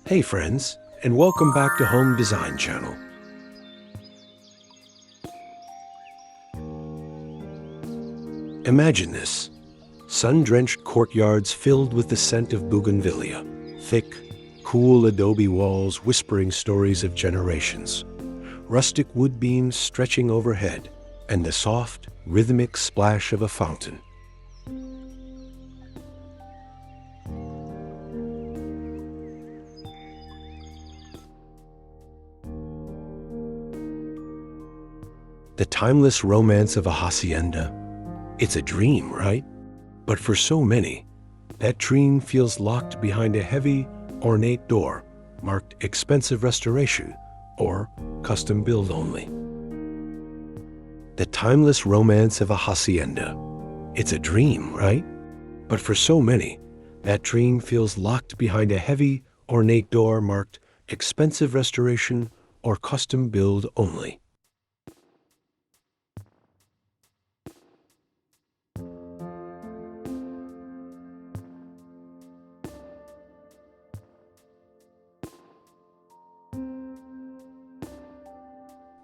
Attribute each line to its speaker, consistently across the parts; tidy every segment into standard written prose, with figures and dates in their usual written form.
Speaker 1: Hey friends, and welcome back to Home Design Channel. Imagine this, sun-drenched courtyards filled with the scent of bougainvillea, thick, cool adobe walls whispering stories of generations, rustic wood beams stretching overhead, and the soft, rhythmic splash of a fountain. The timeless romance of a hacienda. It's a dream, right? But for so many, that dream feels locked behind a heavy, ornate door marked expensive restoration or custom build only. The timeless romance of a hacienda. It's a dream, right? But for so many, that dream feels locked behind a heavy, ornate door marked expensive restoration or custom build only.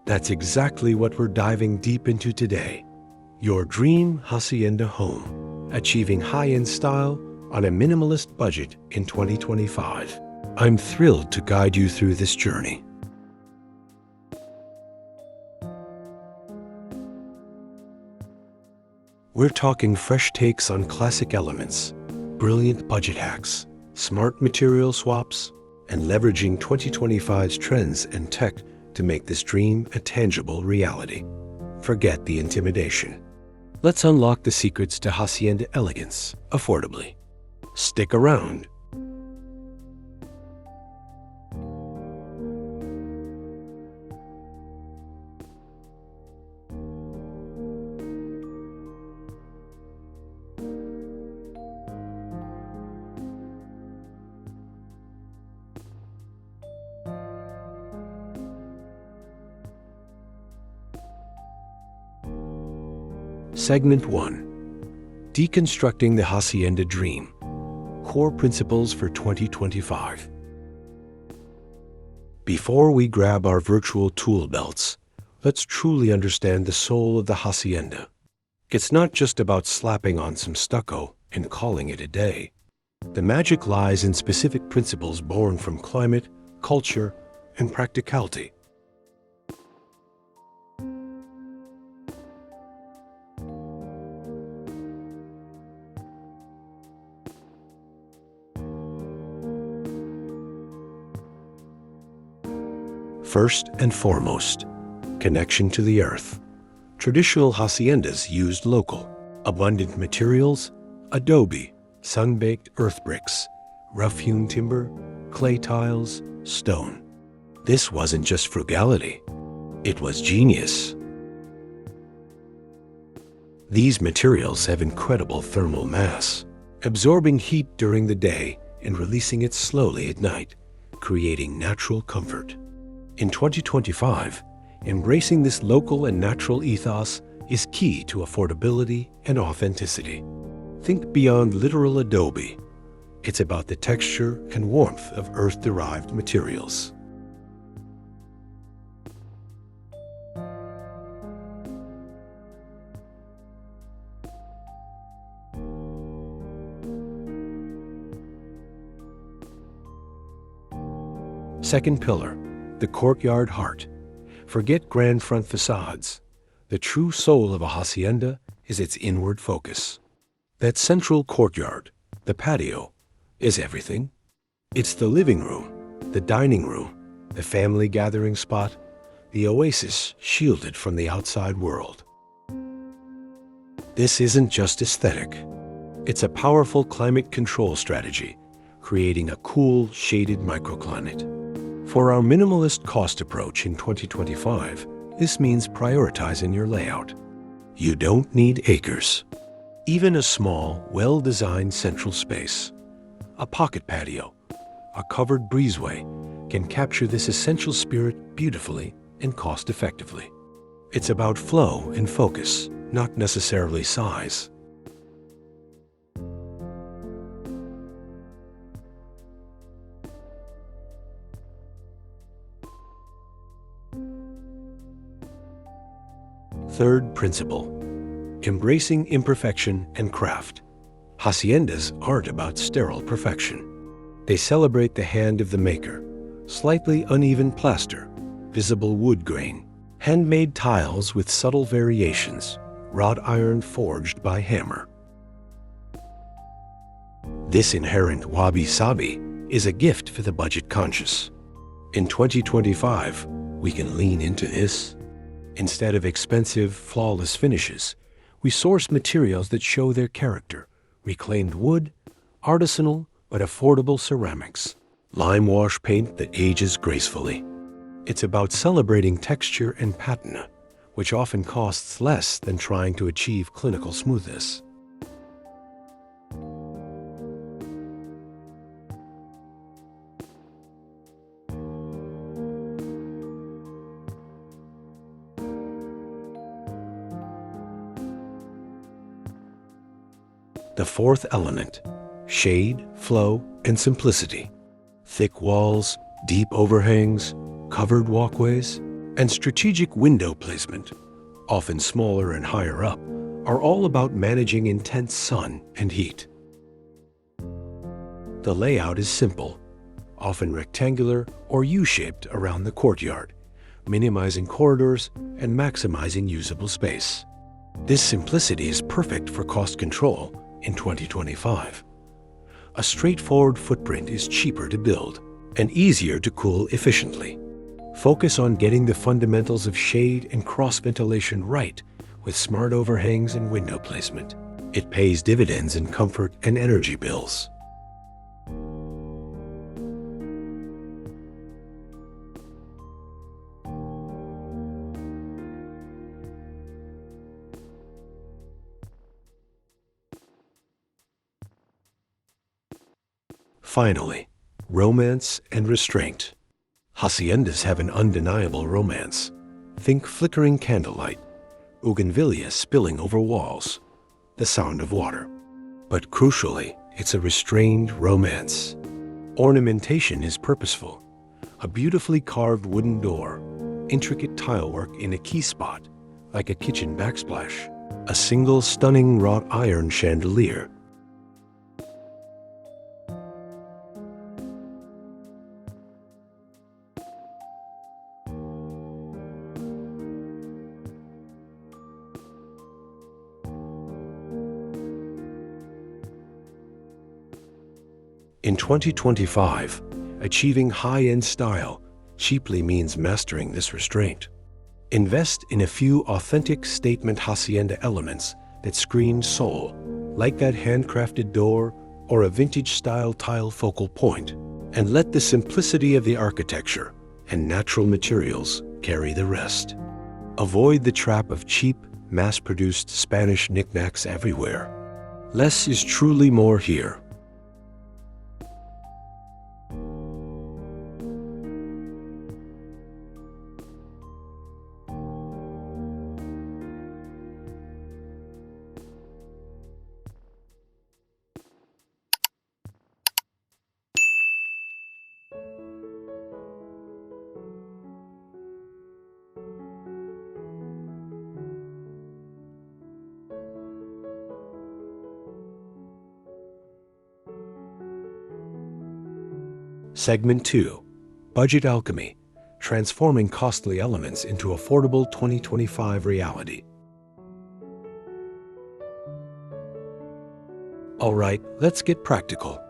Speaker 1: That's exactly what we're diving deep into today. Your dream hacienda home, achieving high-end style on a minimalist budget in 2025. I'm thrilled to guide you through this journey. We're talking fresh takes on classic elements, brilliant budget hacks, smart material swaps, and leveraging 2025's trends and tech to make this dream a tangible reality. Forget the intimidation. Let's unlock the secrets to hacienda elegance affordably. Stick around. Segment 1. Deconstructing the Hacienda Dream. Core Principles for 2025. Before we grab our virtual tool belts, let's truly understand the soul of the Hacienda. It's not just about slapping on some stucco and calling it a day. The magic lies in specific principles born from climate, culture, and practicality. First and foremost, connection to the earth. Traditional haciendas used local, abundant materials, adobe, sun-baked earth bricks, rough-hewn timber, clay tiles, stone. This wasn't just frugality, it was genius. These materials have incredible thermal mass, absorbing heat during the day and releasing it slowly at night, creating natural comfort. In 2025, embracing this local and natural ethos is key to affordability and authenticity. Think beyond literal adobe. It's about the texture and warmth of earth-derived materials. Second pillar, the courtyard heart. Forget grand front facades. The true soul of a hacienda is its inward focus. That central courtyard, the patio, is everything. It's the living room, the dining room, the family gathering spot, the oasis shielded from the outside world. This isn't just aesthetic. It's a powerful climate control strategy, creating a cool, shaded microclimate. For our minimalist cost approach in 2025, this means prioritizing your layout. You don't need acres. Even a small, well-designed central space, a pocket patio, a covered breezeway can capture this essential spirit beautifully and cost-effectively. It's about flow and focus, not necessarily size. Third principle: embracing imperfection and craft. Haciendas aren't about sterile perfection. They celebrate the hand of the maker, slightly uneven plaster, visible wood grain, handmade tiles with subtle variations, wrought iron forged by hammer. This inherent wabi-sabi is a gift for the budget-conscious. In 2025, we can lean into this. Instead of expensive, flawless finishes, we source materials that show their character: reclaimed wood, artisanal but affordable ceramics, lime wash paint that ages gracefully. It's about celebrating texture and patina, which often costs less than trying to achieve clinical smoothness. The fourth element: shade, flow, and simplicity. Thick walls, deep overhangs, covered walkways, and strategic window placement, often smaller and higher up, are all about managing intense sun and heat. The layout is simple, often rectangular or U-shaped around the courtyard, minimizing corridors and maximizing usable space. This simplicity is perfect for cost control in 2025. A straightforward footprint is cheaper to build and easier to cool efficiently. Focus on getting the fundamentals of shade and cross ventilation right with smart overhangs and window placement. It pays dividends in comfort and energy bills. Finally, romance and restraint. Haciendas have an undeniable romance. Think flickering candlelight, bougainvillea spilling over walls, the sound of water. But crucially, it's a restrained romance. Ornamentation is purposeful. A beautifully carved wooden door, intricate tilework in a key spot, like a kitchen backsplash, a single stunning wrought iron chandelier. In 2025, achieving high-end style cheaply means mastering this restraint. Invest in a few authentic statement hacienda elements that scream soul, like that handcrafted door or a vintage-style tile focal point, and let the simplicity of the architecture and natural materials carry the rest. Avoid the trap of cheap, mass-produced Spanish knickknacks everywhere. Less is truly more here. Segment 2. Budget Alchemy, transforming costly elements into affordable 2025 reality. All right, let's get practical.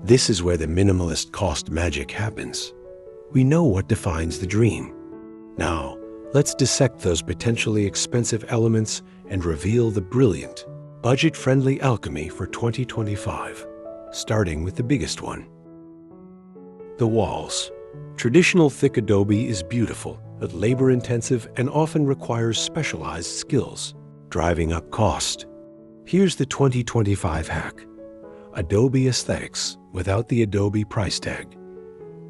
Speaker 1: This is where the minimalist cost magic happens. We know what defines the dream. Now, let's dissect those potentially expensive elements and reveal the brilliant, budget-friendly alchemy for 2025, starting with the biggest one. The walls. Traditional thick adobe is beautiful, but labor-intensive and often requires specialized skills, driving up cost. Here's the 2025 hack: Adobe aesthetics without the Adobe price tag.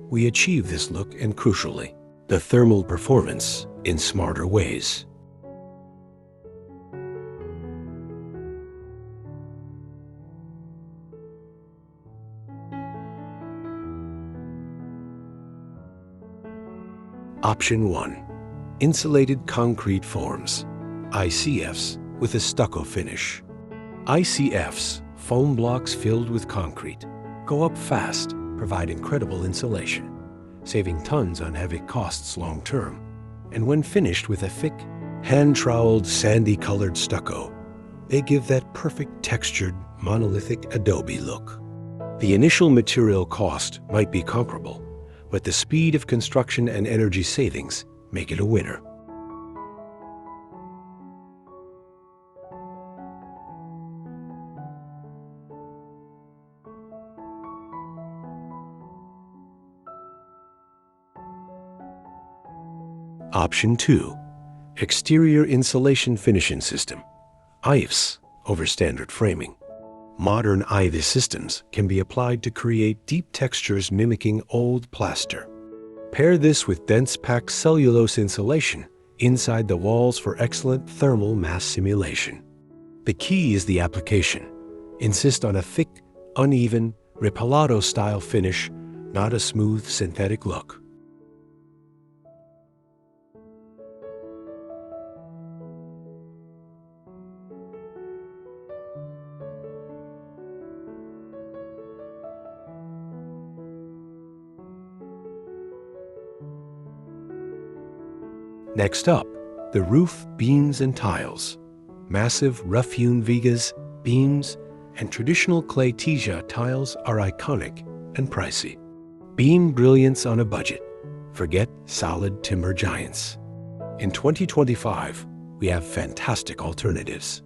Speaker 1: We achieve this look and, crucially, the thermal performance in smarter ways. Option 1. Insulated concrete forms. ICFs with a stucco finish. ICFs, foam blocks filled with concrete, go up fast, provide incredible insulation, saving tons on heavy costs long term. And when finished with a thick, hand-troweled, sandy-colored stucco, they give that perfect textured, monolithic adobe look. The initial material cost might be comparable, but the speed of construction and energy savings make it a winner. Option 2. Exterior Insulation Finishing System, IFS, over standard framing. Modern IFS systems can be applied to create deep textures mimicking old plaster. Pair this with dense-packed cellulose insulation inside the walls for excellent thermal mass simulation. The key is the application. Insist on a thick, uneven, ripolado-style finish, not a smooth synthetic look. Next up, the roof, beams, and tiles. Massive rough-hewn vigas, beams, and traditional clay tija tiles are iconic and pricey. Beam brilliance on a budget. Forget solid timber giants. In 2025, we have fantastic alternatives.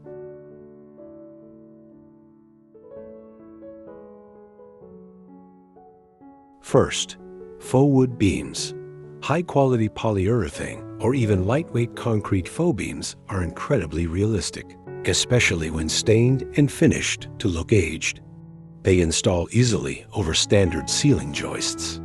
Speaker 1: First, faux wood beams. High-quality polyurethane or even lightweight concrete faux beams are incredibly realistic, especially when stained and finished to look aged. They install easily over standard ceiling joists.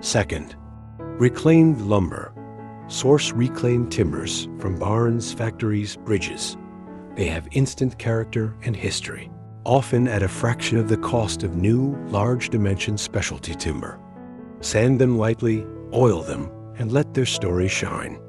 Speaker 1: Second, reclaimed lumber. Source reclaimed timbers from barns, factories, bridges. They have instant character and history, often at a fraction of the cost of new, large-dimension specialty timber. Sand them lightly, oil them, and let their story shine.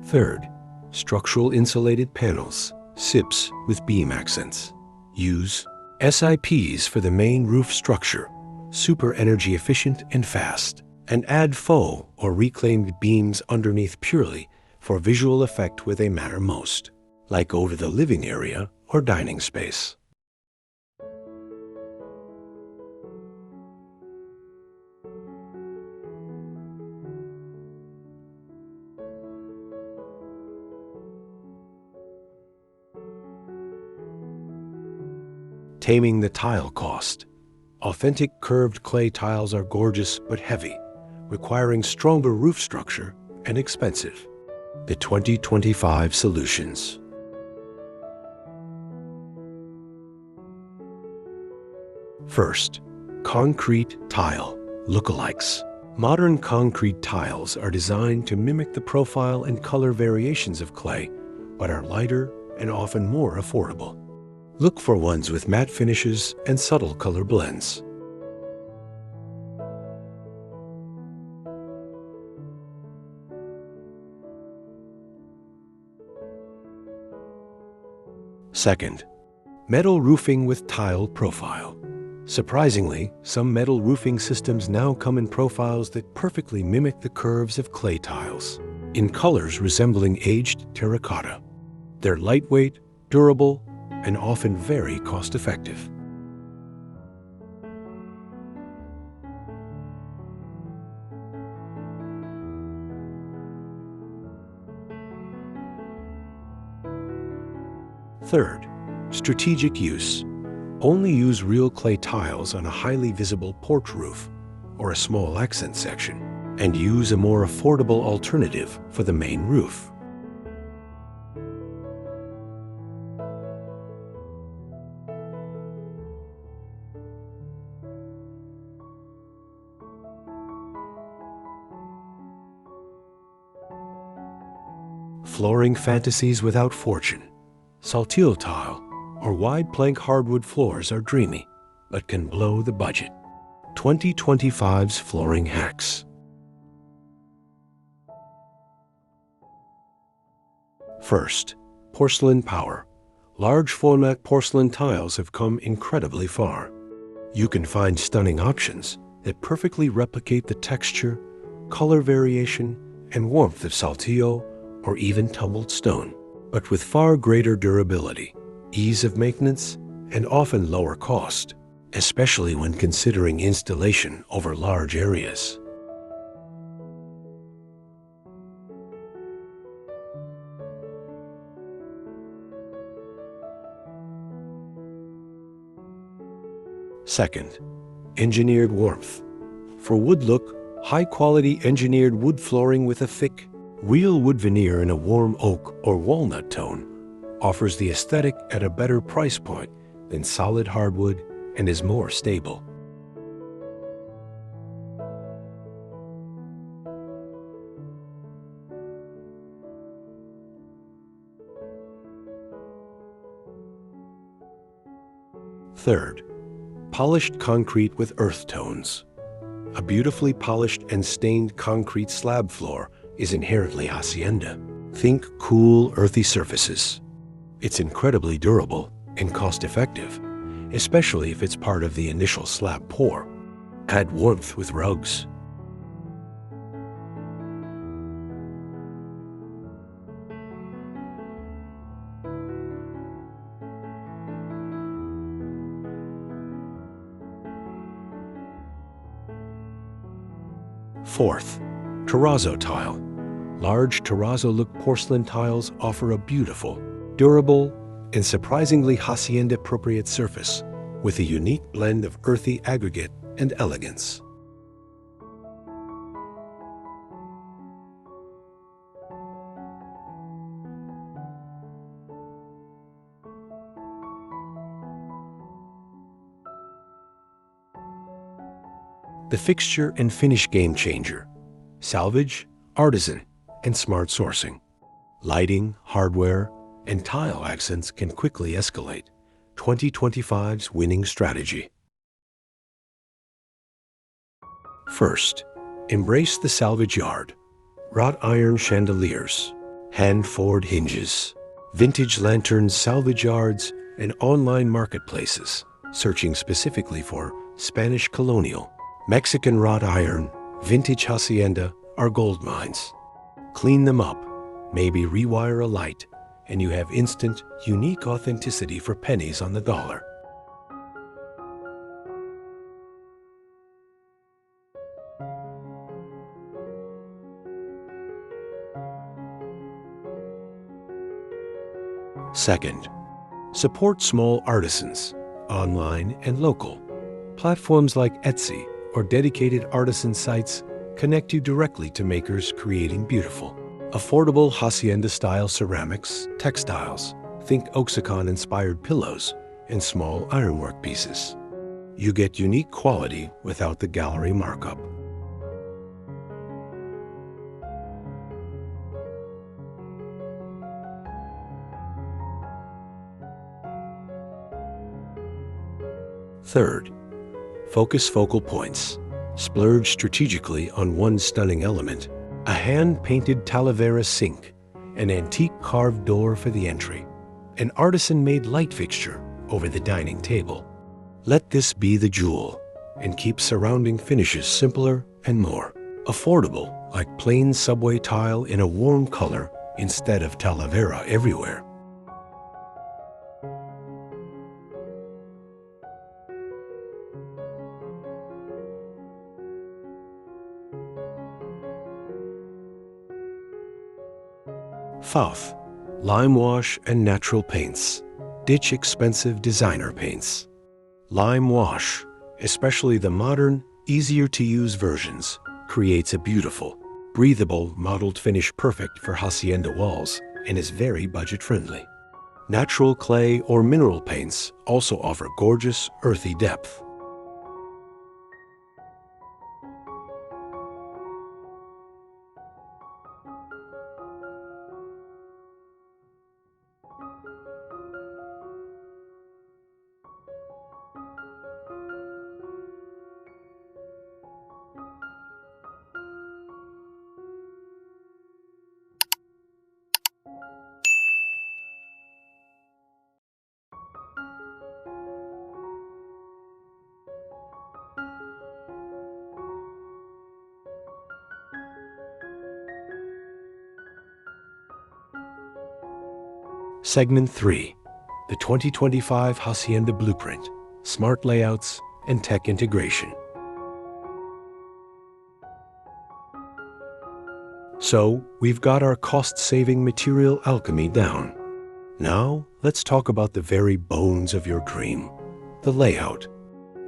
Speaker 1: Third, structural insulated panels, SIPs with beam accents. Use SIPs for the main roof structure, super energy efficient and fast, and add faux or reclaimed beams underneath purely for visual effect where they matter most, like over the living area or dining space. Taming the tile cost. Authentic curved clay tiles are gorgeous but heavy, requiring stronger roof structure and expensive. The 2025 solutions. First, concrete tile lookalikes. Modern concrete tiles are designed to mimic the profile and color variations of clay, but are lighter and often more affordable. Look for ones with matte finishes and subtle color blends. Second, metal roofing with tile profile. Surprisingly, some metal roofing systems now come in profiles that perfectly mimic the curves of clay tiles, in colors resembling aged terracotta. They're lightweight, durable, and often very cost-effective. Third, strategic use. Only use real clay tiles on a highly visible porch roof or a small accent section, and use a more affordable alternative for the main roof. Flooring fantasies without fortune. Saltillo tile or wide plank hardwood floors are dreamy, but can blow the budget. 2025's flooring hacks. First, porcelain power. Large format porcelain tiles have come incredibly far. You can find stunning options that perfectly replicate the texture, color variation, and warmth of Saltillo or even tumbled stone, but with far greater durability, ease of maintenance, and often lower cost, especially when considering installation over large areas. Second, engineered warmth. For wood look, high-quality engineered wood flooring with a thick, real wood veneer in a warm oak or walnut tone offers the aesthetic at a better price point than solid hardwood and is more stable. Third, polished concrete with earth tones. A beautifully polished and stained concrete slab floor is inherently Hacienda. Think cool, earthy surfaces. It's incredibly durable and cost-effective, especially if it's part of the initial slab pour. Add warmth with rugs. Fourth, terrazzo tile. Large terrazzo-look porcelain tiles offer a beautiful, durable, and surprisingly Hacienda-appropriate surface with a unique blend of earthy aggregate and elegance. The fixture and finish game changer. Salvage, artisan, and smart sourcing. Lighting, hardware, and tile accents can quickly escalate. 2025's winning strategy. First, embrace the salvage yard. Wrought iron chandeliers, hand-forged hinges, vintage lanterns, salvage yards, and online marketplaces searching specifically for Spanish Colonial, Mexican wrought iron, vintage Hacienda are gold mines. Clean them up, maybe rewire a light, and you have instant, unique authenticity for pennies on the dollar. Second, support small artisans, online and local. Platforms like Etsy or dedicated artisan sites connect you directly to makers creating beautiful, affordable Hacienda-style ceramics, textiles, think Oaxacan-inspired pillows, and small ironwork pieces. You get unique quality without the gallery markup. Third, focus focal points. Splurge strategically on one stunning element, a hand-painted Talavera sink, an antique carved door for the entry, an artisan-made light fixture over the dining table. Let this be the jewel, and keep surrounding finishes simpler and more affordable, like plain subway tile in a warm color instead of Talavera everywhere. Faux, lime wash and natural paints. Ditch expensive designer paints. Lime wash, especially the modern, easier-to-use versions, creates a beautiful, breathable, mottled finish perfect for Hacienda walls and is very budget-friendly. Natural clay or mineral paints also offer gorgeous, earthy depth. Segment 3, the 2025 Hacienda Blueprint, Smart Layouts and Tech Integration. So, we've got our cost-saving material alchemy down. Now, let's talk about the very bones of your dream, the layout.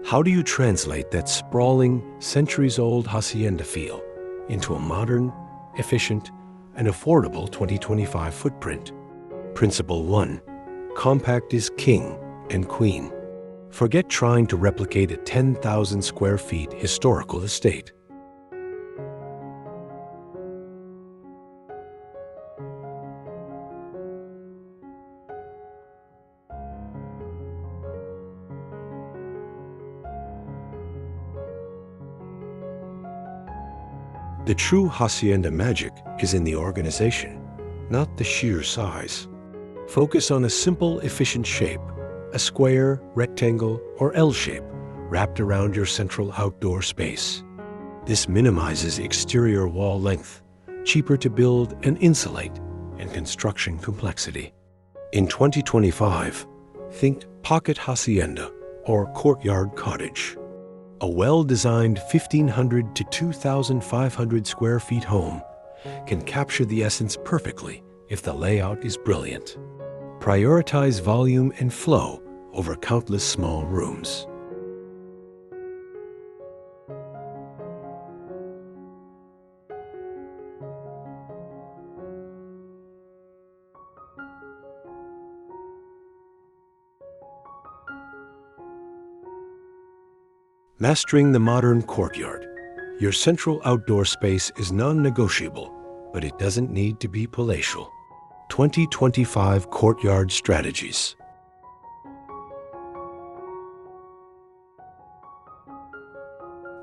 Speaker 1: How do you translate that sprawling, centuries-old hacienda feel into a modern, efficient, and affordable 2025 footprint? Principle 1. Compact is king and queen. Forget trying to replicate a 10,000 square feet historical estate. The true hacienda magic is in the organization, not the sheer size. Focus on a simple, efficient shape, a square, rectangle, or L shape wrapped around your central outdoor space. This minimizes exterior wall length, cheaper to build and insulate, and construction complexity. In 2025, think pocket hacienda or courtyard cottage. A well-designed 1,500 to 2,500 square feet home can capture the essence perfectly if the layout is brilliant. Prioritize volume and flow over countless small rooms. Mastering the modern courtyard. Your central outdoor space is non-negotiable, but it doesn't need to be palatial. 2025 Courtyard Strategies.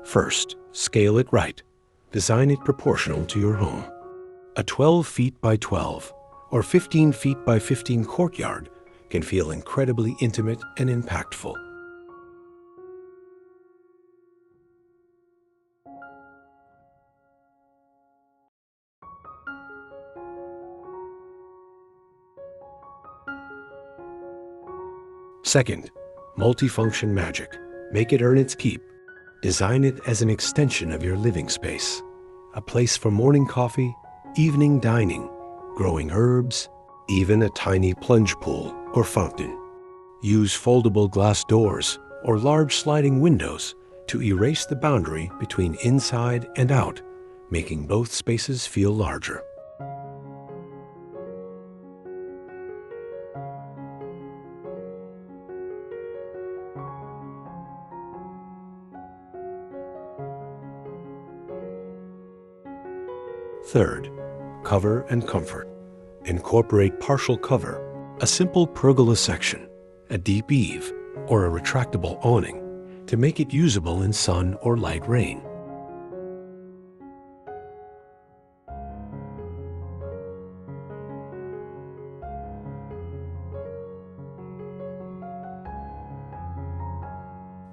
Speaker 1: First, scale it right. Design it proportional to your home. A 12 feet by 12 or 15 feet by 15 courtyard can feel incredibly intimate and impactful. Second, multifunction magic. Make it earn its keep. Design it as an extension of your living space. A place for morning coffee, evening dining, growing herbs, even a tiny plunge pool or fountain. Use foldable glass doors or large sliding windows to erase the boundary between inside and out, making both spaces feel larger. Third, cover and comfort. Incorporate partial cover, a simple pergola section, a deep eave, or a retractable awning to make it usable in sun or light rain.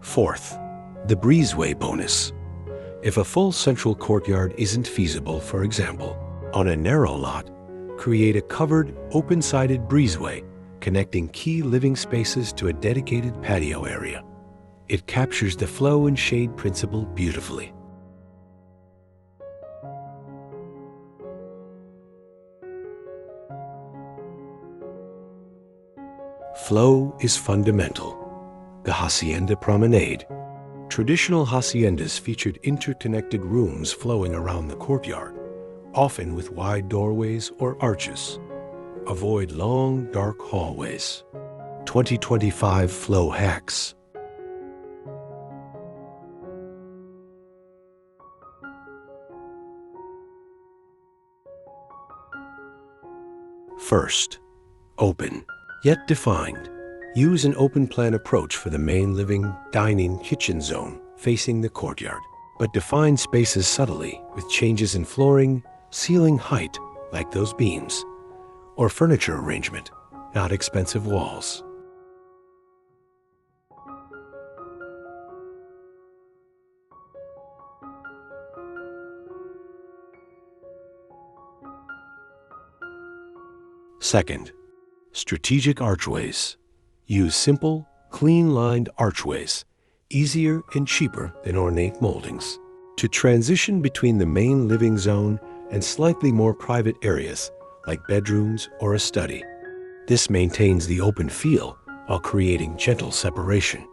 Speaker 1: Fourth, the breezeway bonus. If a full central courtyard isn't feasible, for example, on a narrow lot, create a covered, open-sided breezeway connecting key living spaces to a dedicated patio area. It captures the flow and shade principle beautifully. Flow is fundamental. The Hacienda Promenade. Traditional haciendas featured interconnected rooms flowing around the courtyard, often with wide doorways or arches. Avoid long, dark hallways. 2025 Flow Hacks. First, open, yet defined. Use an open plan approach for the main living, dining, kitchen zone facing the courtyard, but define spaces subtly with changes in flooring, ceiling height, like those beams, or furniture arrangement, not expensive walls. Second, Strategic archways. Use simple, clean-lined archways, easier and cheaper than ornate moldings, to transition between the main living zone and slightly more private areas like bedrooms or a study. This maintains the open feel while creating gentle separation.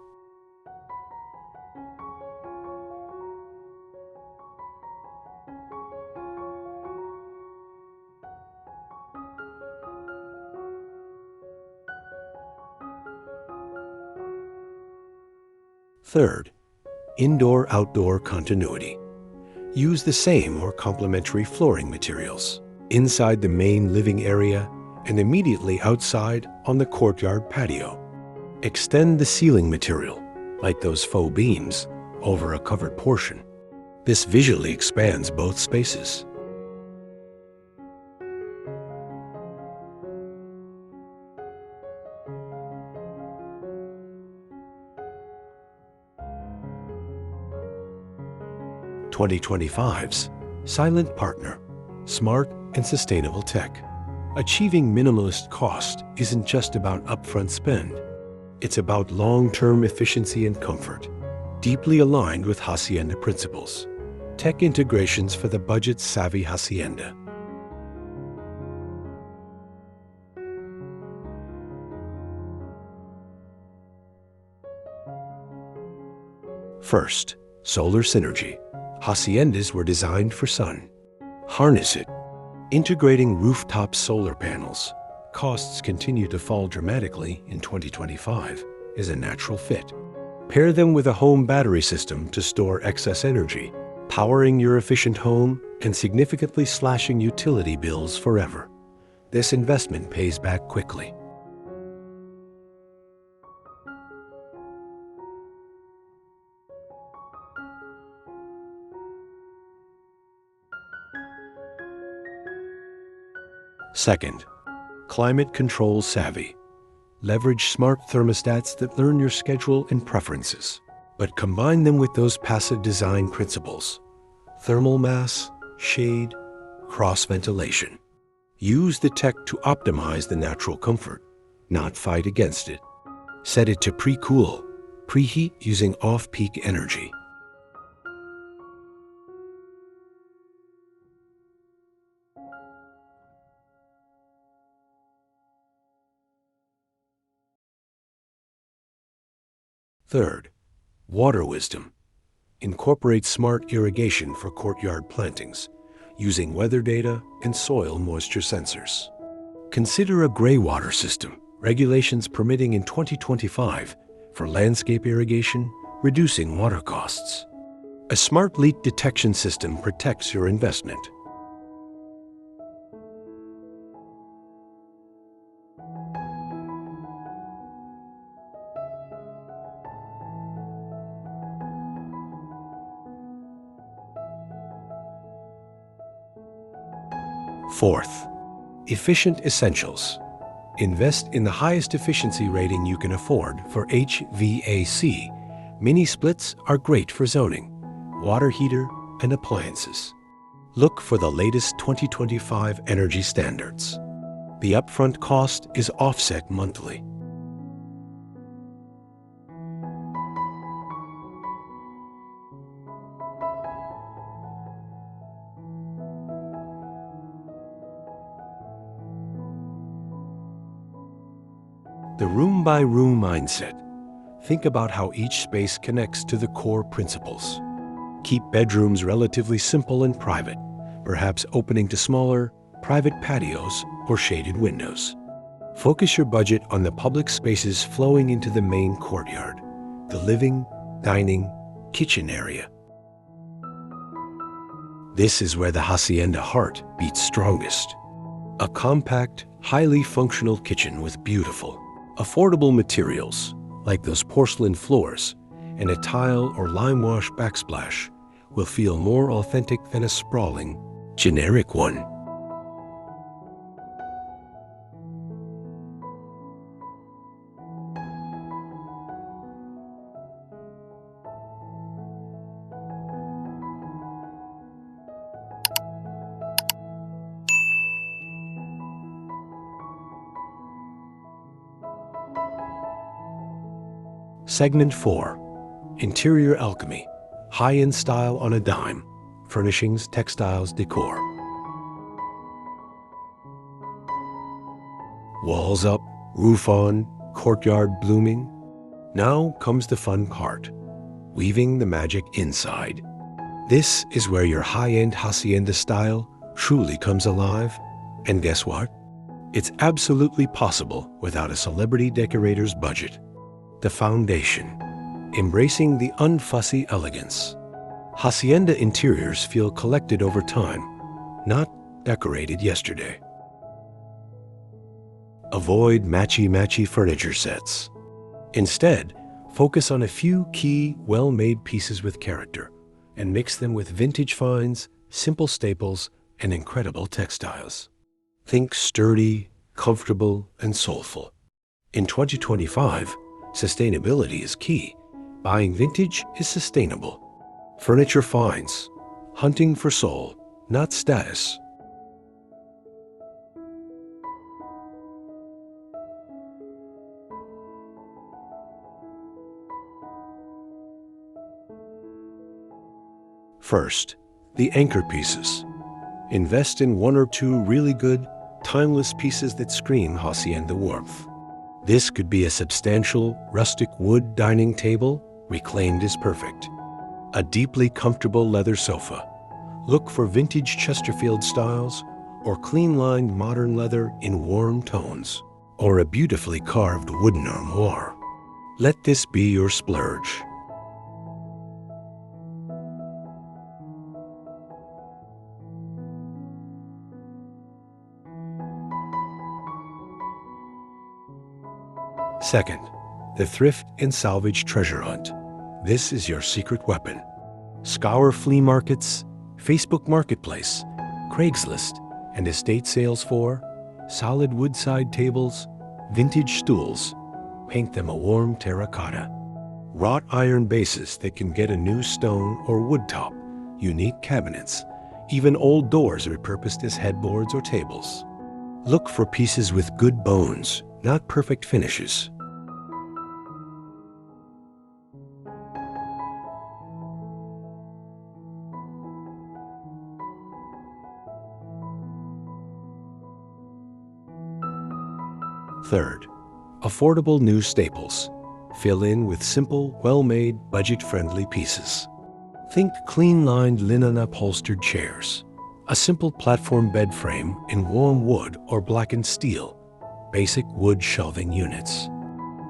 Speaker 1: Third, indoor-outdoor continuity. Use the same or complementary flooring materials inside the main living area and immediately outside on the courtyard patio. Extend the ceiling material, like those faux beams, over a covered portion. This visually expands both spaces. (2025's) Silent Partner, smart and sustainable tech. Achieving minimalist cost isn't just about upfront spend. It's about long-term efficiency and comfort, deeply aligned with Hacienda principles. Tech integrations for the budget-savvy Hacienda. First, solar synergy. Haciendas were designed for sun. Harness it. Integrating rooftop solar panels, costs continue to fall dramatically in 2025, is a natural fit. Pair them with a home battery system to store excess energy, powering your efficient home and significantly slashing utility bills forever. This investment pays back quickly. Second, climate control savvy. Leverage smart thermostats that learn your schedule and preferences, but combine them with those passive design principles: thermal mass, shade, cross-ventilation. Use the tech to optimize the natural comfort, not fight against it. Set it to pre-cool, preheat using off-peak energy. Third, water wisdom. Incorporate smart irrigation for courtyard plantings, using weather data and soil moisture sensors. Consider a gray water system, regulations permitting in 2025 for landscape irrigation, reducing water costs. A smart leak detection system protects your investment. Fourth, efficient essentials. Invest in the highest efficiency rating you can afford for HVAC. Mini splits are great for zoning, water heater, and appliances. Look for the latest 2025 energy standards. The upfront cost is offset monthly. The room-by-room mindset. Think about how each space connects to the core principles. Keep bedrooms relatively simple and private, perhaps opening to smaller, private patios or shaded windows. Focus your budget on the public spaces flowing into the main courtyard, the living, dining, kitchen area. This is where the Hacienda heart beats strongest. A compact, highly functional kitchen with beautiful, affordable materials, like those porcelain floors, and a tile or lime wash backsplash, will feel more authentic than a sprawling, generic one. Segment 4. Interior alchemy. High-end style on a dime. Furnishings, textiles, decor. Walls up, roof on, courtyard blooming. Now comes the fun part. Weaving the magic inside. This is where your high-end hacienda style truly comes alive. And guess what? It's absolutely possible without a celebrity decorator's budget. The foundation. Embracing the unfussy elegance. Hacienda interiors feel collected over time, not decorated yesterday. Avoid matchy-matchy furniture sets. Instead, focus on a few key, well-made pieces with character and mix them with vintage finds, simple staples, and incredible textiles. Think sturdy, comfortable, and soulful. In 2025, sustainability is key. Buying vintage is sustainable. Furniture finds. Hunting for soul, not status. First, the anchor pieces. Invest in one or two really good, timeless pieces that scream Hacienda warmth. This could be a substantial, rustic wood dining table, reclaimed as perfect. A deeply comfortable leather sofa. Look for vintage Chesterfield styles or clean-lined modern leather in warm tones, or a beautifully carved wooden armoire. Let this be your splurge. Second, the thrift and salvage treasure hunt. This is your secret weapon. Scour flea markets, Facebook Marketplace, Craigslist, and estate sales for solid woodside tables, vintage stools. Paint them a warm terracotta. Wrought iron bases that can get a new stone or wood top, unique cabinets, even old doors repurposed as headboards or tables. Look for pieces with good bones, not perfect finishes. Third, affordable new staples. Fill in with simple, well-made, budget-friendly pieces. Think clean-lined linen upholstered chairs, a simple platform bed frame in warm wood or blackened steel, basic wood shelving units.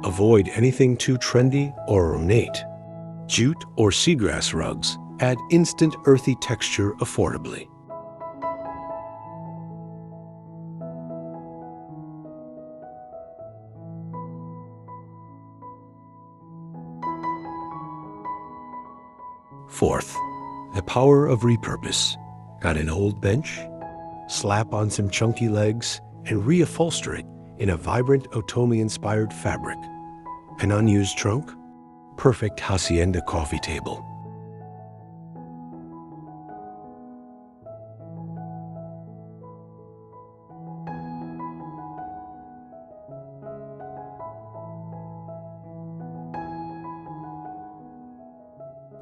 Speaker 1: Avoid anything too trendy or ornate. Jute or seagrass rugs add instant earthy texture affordably. Fourth, the power of repurpose. Got an old bench? Slap on some chunky legs and reupholster it in a vibrant Otomi-inspired fabric. An unused trunk? Perfect Hacienda coffee table.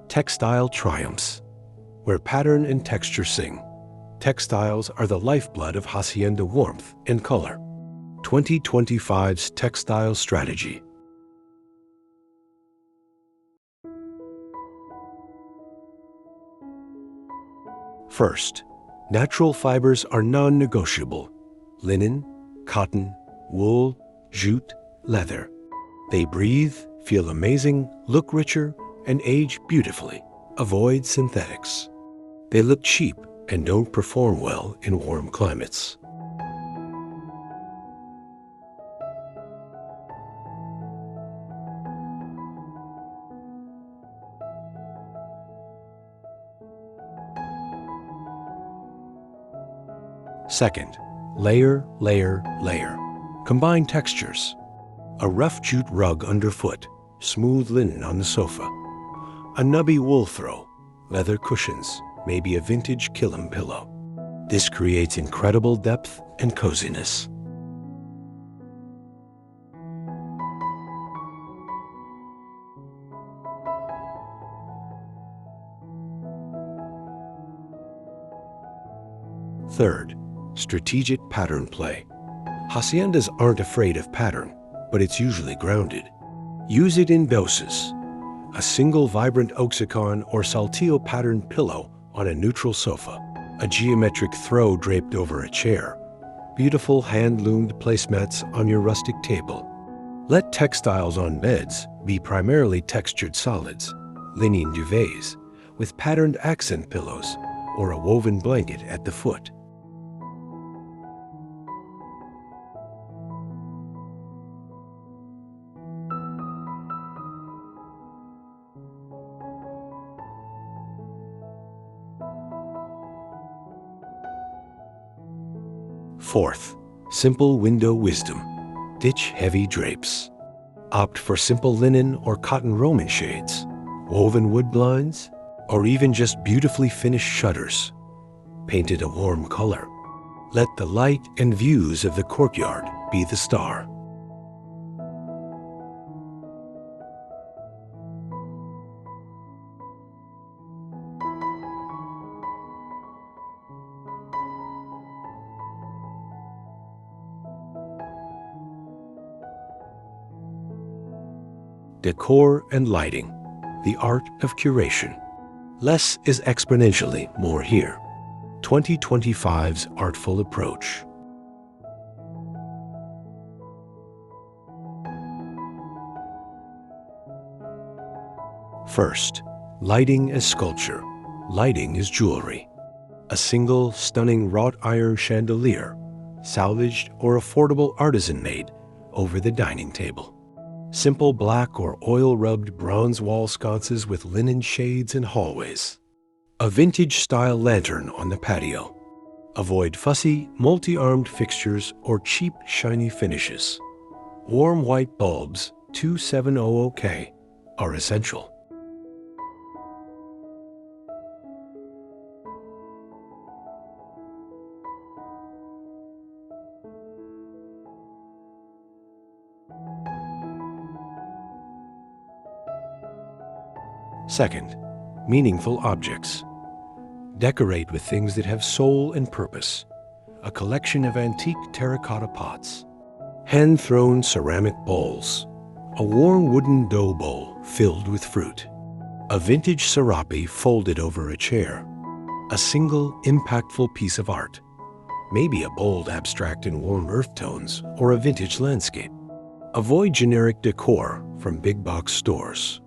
Speaker 1: Textile triumphs, where pattern and texture sing. Textiles are the lifeblood of Hacienda warmth and color. 2025's textile strategy. First, natural fibers are non-negotiable. Linen, cotton, wool, jute, leather. They breathe, feel amazing, look richer, and age beautifully. Avoid synthetics. They look cheap and don't perform well in warm climates. Second, layer, layer, layer. Combine textures. A rough jute rug underfoot, smooth linen on the sofa. A nubby wool throw, leather cushions, maybe a vintage Killam pillow. This creates incredible depth and coziness. Third, strategic pattern play. Haciendas aren't afraid of pattern, but it's usually grounded. Use it in doses. A single vibrant oxycon or saltillo patterned pillow on a neutral sofa, a geometric throw draped over a chair, beautiful hand-loomed placemats on your rustic table. Let textiles on beds be primarily textured solids, linen duvets, with patterned accent pillows, or a woven blanket at the foot. Fourth, simple window wisdom. Ditch heavy drapes. Opt for simple linen or cotton Roman shades, woven wood blinds, or even just beautifully finished shutters. Painted a warm color. Let the light and views of the courtyard be the star. Decor and lighting, the art of curation. Less is exponentially more here. 2025's artful approach. First, lighting as sculpture. Lighting as jewelry. A single stunning wrought iron chandelier, salvaged or affordable artisan made, over the dining table. Simple black or oil-rubbed bronze wall sconces with linen shades and hallways. A vintage-style lantern on the patio. Avoid fussy, multi-armed fixtures or cheap, shiny finishes. Warm white bulbs, 2700K, are essential. Second, meaningful objects. Decorate with things that have soul and purpose. A collection of antique terracotta pots. Hand-thrown ceramic bowls. A warm wooden dough bowl filled with fruit. A vintage serape folded over a chair. A single, impactful piece of art. Maybe a bold abstract in warm earth tones or a vintage landscape. Avoid generic decor from big box stores.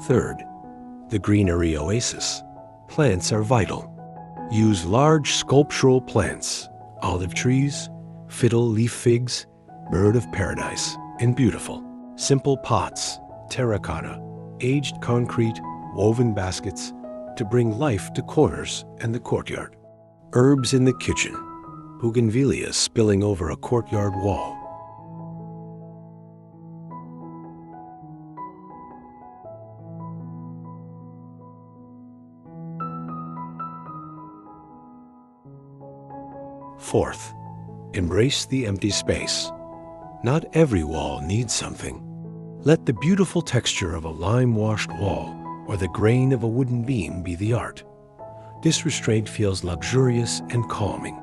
Speaker 1: Third, the greenery oasis. Plants are vital. Use large sculptural plants, olive trees, fiddle leaf figs, bird of paradise, and beautiful. Simple pots, terracotta, aged concrete, woven baskets to bring life to corners and the courtyard. Herbs in the kitchen, bougainvilleas spilling over a courtyard wall. Fourth, embrace the empty space. Not every wall needs something. Let the beautiful texture of a lime-washed wall or the grain of a wooden beam be the art. This restraint feels luxurious and calming.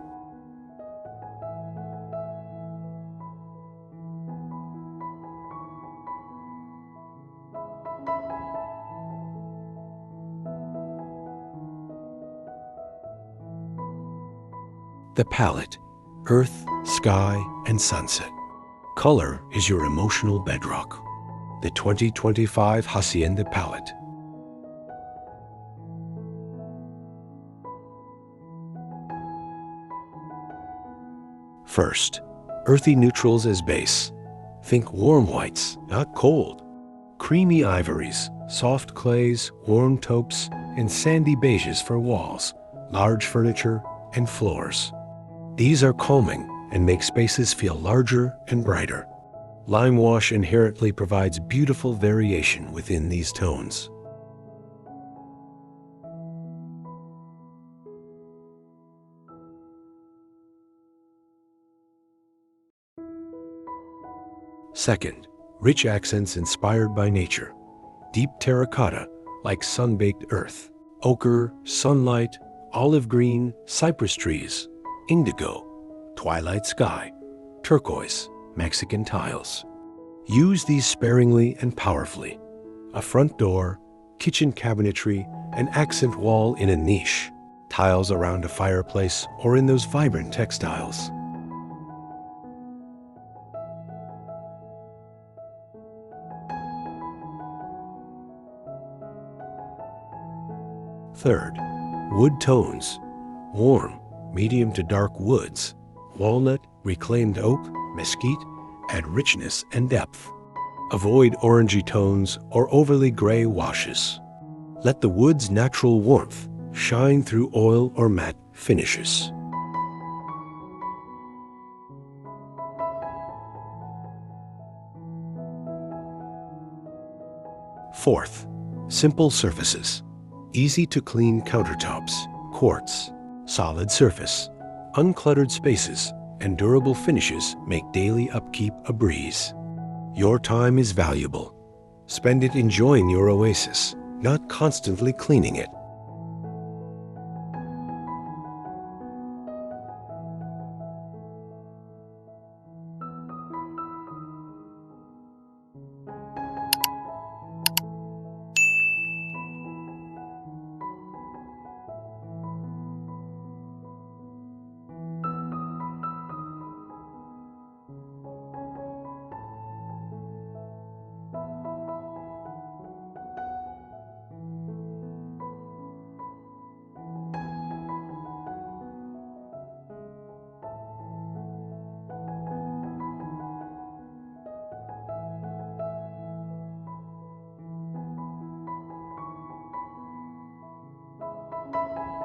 Speaker 1: The palette, earth, sky, and sunset. Color is your emotional bedrock. The 2025 Hacienda palette. First, earthy neutrals as base. Think warm whites, not cold. Creamy ivories, soft clays, warm taupes, and sandy beiges for walls, large furniture, and floors. These are calming and make spaces feel larger and brighter. Lime wash inherently provides beautiful variation within these tones. Second, rich accents inspired by nature. Deep terracotta, like sun-baked earth. Ochre, sunlight, olive green, cypress trees. Indigo, twilight sky. Turquoise, Mexican tiles. Use these sparingly and powerfully. A front door, kitchen cabinetry, an accent wall in a niche. Tiles around a fireplace or in those vibrant textiles. Third, wood tones. Warm, medium to dark woods. Walnut, reclaimed oak, mesquite add richness and depth. Avoid orangey tones or overly gray washes. Let the wood's natural warmth shine through oil or matte finishes. Fourth, simple surfaces. Easy to clean countertops, quartz, solid surface, uncluttered spaces, and durable finishes make daily upkeep a breeze. Your time is valuable. Spend it enjoying your oasis, not constantly cleaning it.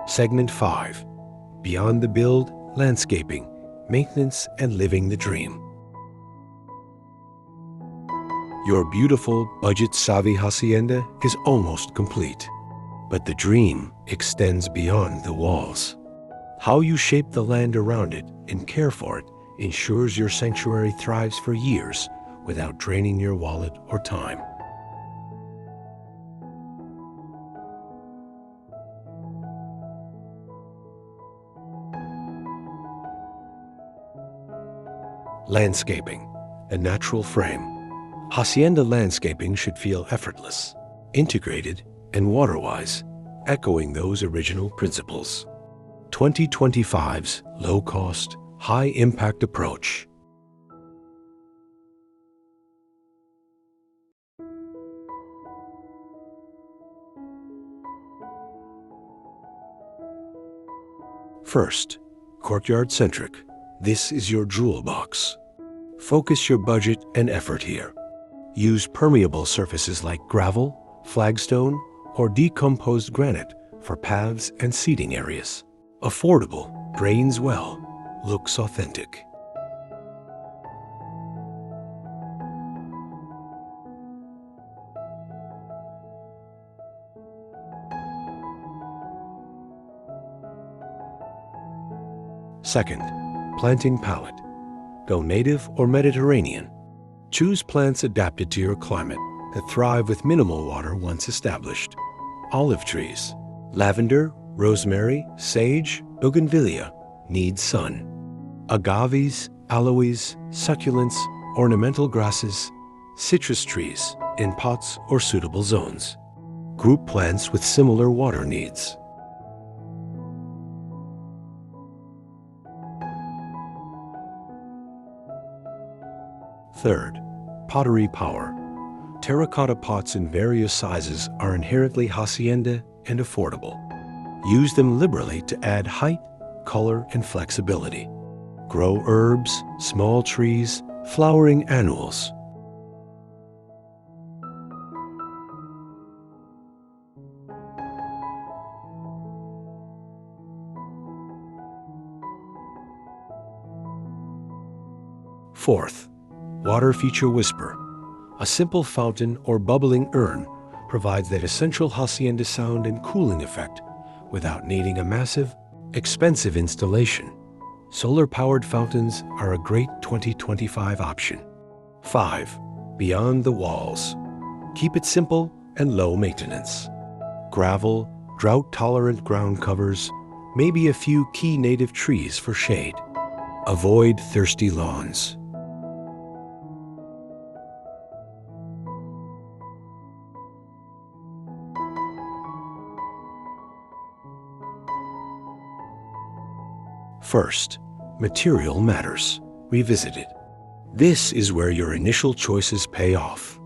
Speaker 1: Segment 5. Beyond the build, landscaping, maintenance, and living the dream. Your beautiful, budget-savvy hacienda is almost complete, but the dream extends beyond the walls. How you shape the land around it and care for it ensures your sanctuary thrives for years without draining your wallet or time. Landscaping, a natural frame. Hacienda landscaping should feel effortless, integrated, and water-wise, echoing those original principles. 2025's low-cost, high-impact approach. First, courtyard-centric. This is your jewel box. Focus your budget and effort here. Use permeable surfaces like gravel, flagstone, or decomposed granite for paths and seating areas. Affordable, drains well, looks authentic. Second, planting palette. Go native or Mediterranean. Choose plants adapted to your climate that thrive with minimal water once established. Olive trees, lavender, rosemary, sage, bougainvillea need sun. Agaves, aloes, succulents, ornamental grasses, citrus trees in pots or suitable zones. Group plants with similar water needs. Third, pottery power. Terracotta pots in various sizes are inherently hacienda and affordable. Use them liberally to add height, color, and flexibility. Grow herbs, small trees, flowering annuals. Fourth, water feature whisper. A simple fountain or bubbling urn provides that essential hacienda sound and cooling effect without needing a massive, expensive installation. Solar-powered fountains are a great 2025 option. 5. Beyond the walls. Keep it simple and low maintenance. Gravel, drought-tolerant ground covers, maybe a few key native trees for shade. Avoid thirsty lawns. First, material matters. Revisit it. This is where your initial choices pay off.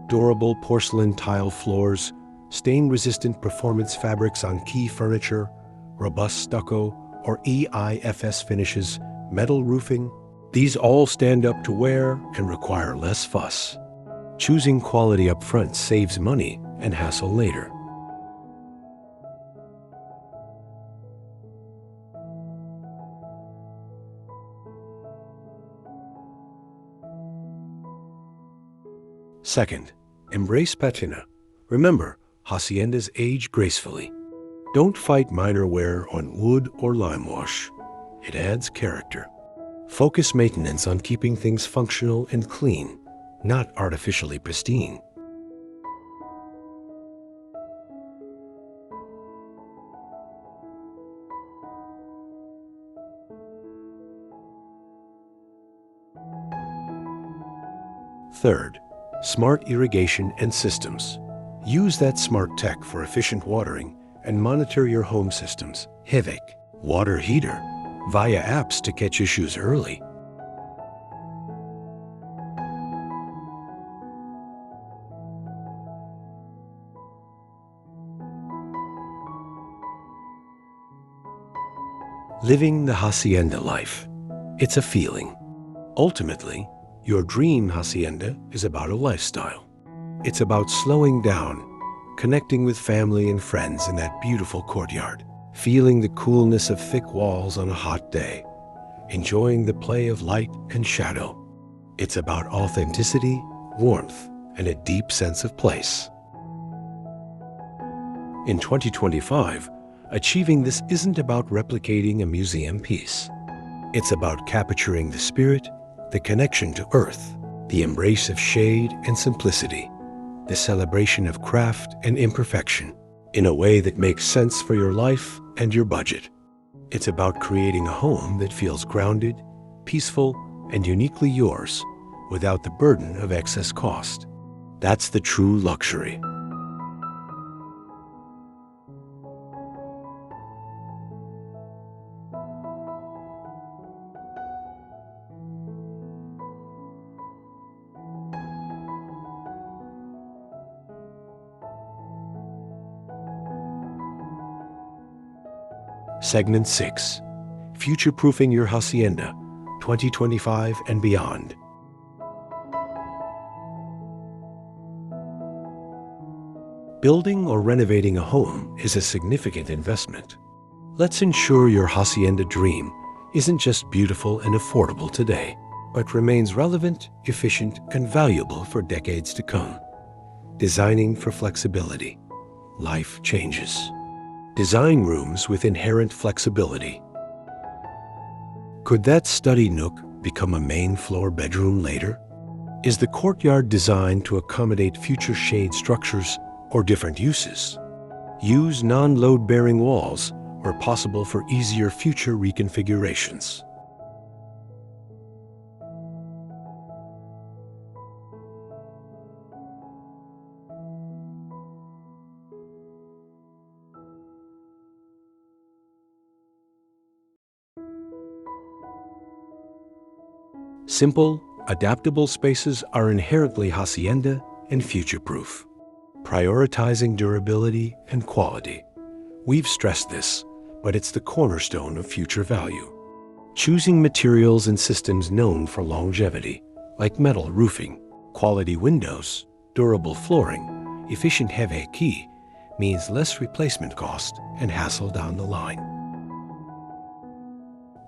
Speaker 1: Durable porcelain tile floors, stain-resistant performance fabrics on key furniture, robust stucco or EIFS finishes, metal roofing. These all stand up to wear and require less fuss. Choosing quality up front saves money and hassle later. Second, embrace patina. Remember, haciendas age gracefully. Don't fight minor wear on wood or lime wash. It adds character. Focus maintenance on keeping things functional and clean, not artificially pristine. Third, smart irrigation and systems. Use that smart tech for efficient watering and monitor your home systems. Hevek, water heater, via apps to catch issues early. Living the hacienda life. It's a feeling. Ultimately, your dream hacienda is about a lifestyle. It's about slowing down, connecting with family and friends in that beautiful courtyard, feeling the coolness of thick walls on a hot day, enjoying the play of light and shadow. It's about authenticity, warmth, and a deep sense of place. In 2025, achieving this isn't about replicating a museum piece. It's about capturing the spirit, the connection to earth, the embrace of shade and simplicity, the celebration of craft and imperfection, in a way that makes sense for your life and your budget. It's about creating a home that feels grounded, peaceful, and uniquely yours, without the burden of excess cost. That's the true luxury. Segment 6. Future-proofing your hacienda, 2025 and beyond. Building or renovating a home is a significant investment. Let's ensure your hacienda dream isn't just beautiful and affordable today, but remains relevant, efficient, and valuable for decades to come. Designing for flexibility. Life changes. Design rooms with inherent flexibility. Could that study nook become a main floor bedroom later? Is the courtyard designed to accommodate future shade structures or different uses? Use non-load-bearing walls where possible for easier future reconfigurations. Simple, adaptable spaces are inherently hacienda and future-proof, prioritizing durability and quality. We've stressed this, but it's the cornerstone of future value. Choosing materials and systems known for longevity, like metal roofing, quality windows, durable flooring, efficient heveki, means less replacement cost and hassle down the line.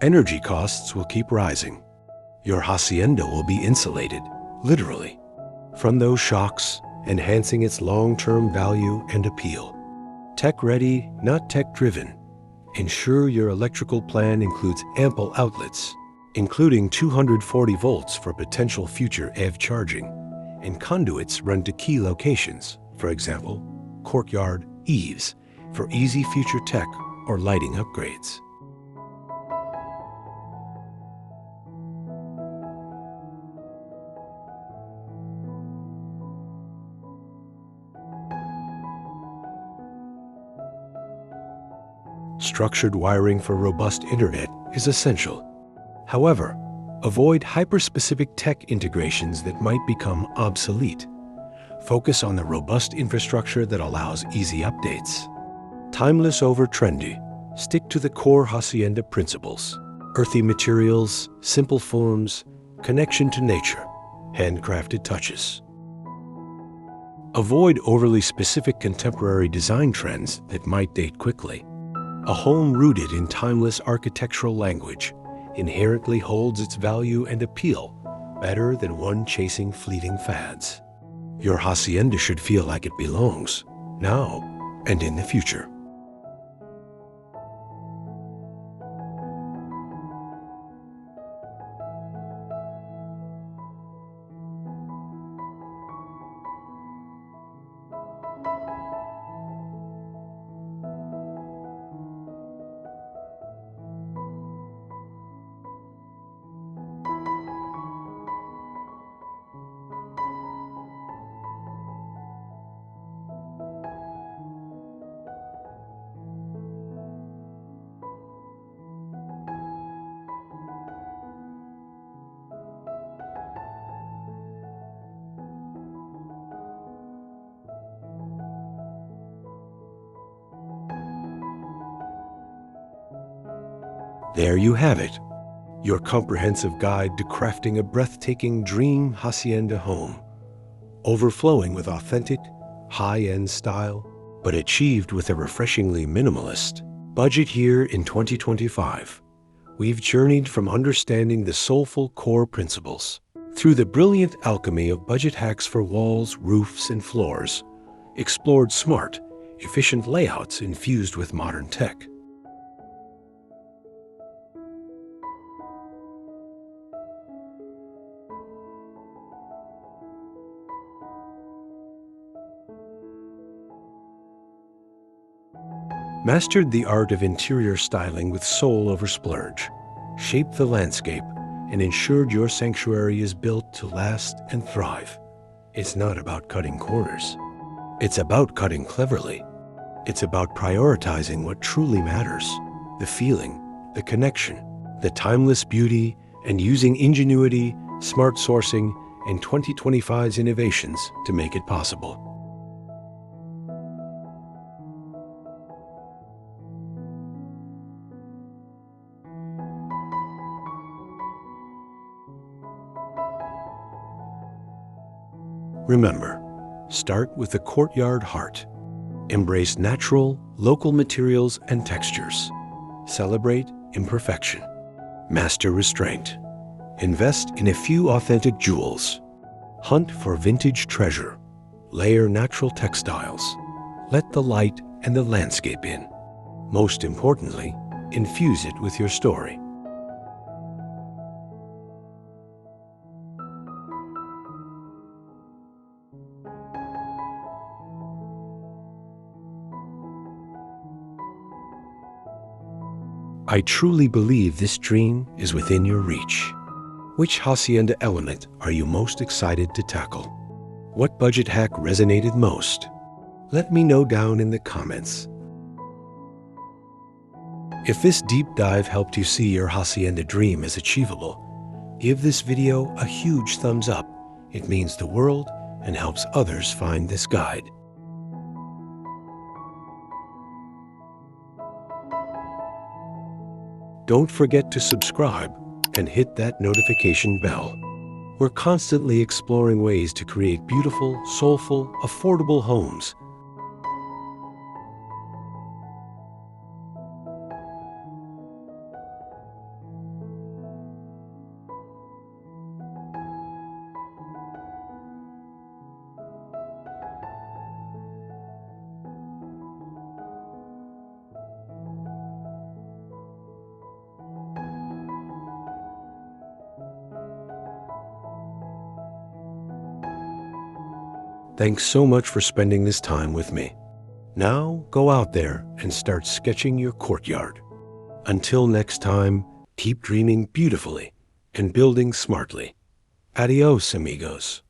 Speaker 1: Energy costs will keep rising. Your hacienda will be insulated, literally, from those shocks, enhancing its long-term value and appeal. Tech-ready, not tech-driven. Ensure your electrical plan includes ample outlets, including 240 volts for potential future EV charging, and conduits run to key locations, for example, courtyard eaves for easy future tech or lighting upgrades. Structured wiring for robust internet is essential. However, avoid hyper-specific tech integrations that might become obsolete. Focus on the robust infrastructure that allows easy updates. Timeless over trendy, stick to the core Hacienda principles: earthy materials, simple forms, connection to nature, handcrafted touches. Avoid overly specific contemporary design trends that might date quickly. A home rooted in timeless architectural language inherently holds its value and appeal better than one chasing fleeting fads. Your hacienda should feel like it belongs, now and in the future. There you have it, your comprehensive guide to crafting a breathtaking dream hacienda home, overflowing with authentic, high-end style, but achieved with a refreshingly minimalist budget. Here in 2025, we've journeyed from understanding the soulful core principles through the brilliant alchemy of budget hacks for walls, roofs, and floors, explored smart, efficient layouts infused with modern tech. Mastered the art of interior styling with soul over splurge, shaped the landscape, and ensured your sanctuary is built to last and thrive. It's not about cutting corners. It's about cutting cleverly. It's about prioritizing what truly matters: the feeling, the connection, the timeless beauty, and using ingenuity, smart sourcing, and 2025's innovations to make it possible. Remember, start with the courtyard heart. Embrace natural, local materials and textures. Celebrate imperfection. Master restraint. Invest in a few authentic jewels. Hunt for vintage treasure. Layer natural textiles. Let the light and the landscape in. Most importantly, infuse it with your story. I truly believe this dream is within your reach. Which hacienda element are you most excited to tackle? What budget hack resonated most? Let me know down in the comments. If this deep dive helped you see your hacienda dream as achievable, give this video a huge thumbs up. It means the world and helps others find this guide. Don't forget to subscribe and hit that notification bell. We're constantly exploring ways to create beautiful, soulful, affordable homes. Thanks so much for spending this time with me. Now go out there and start sketching your courtyard. Until next time, keep dreaming beautifully and building smartly. Adios, amigos.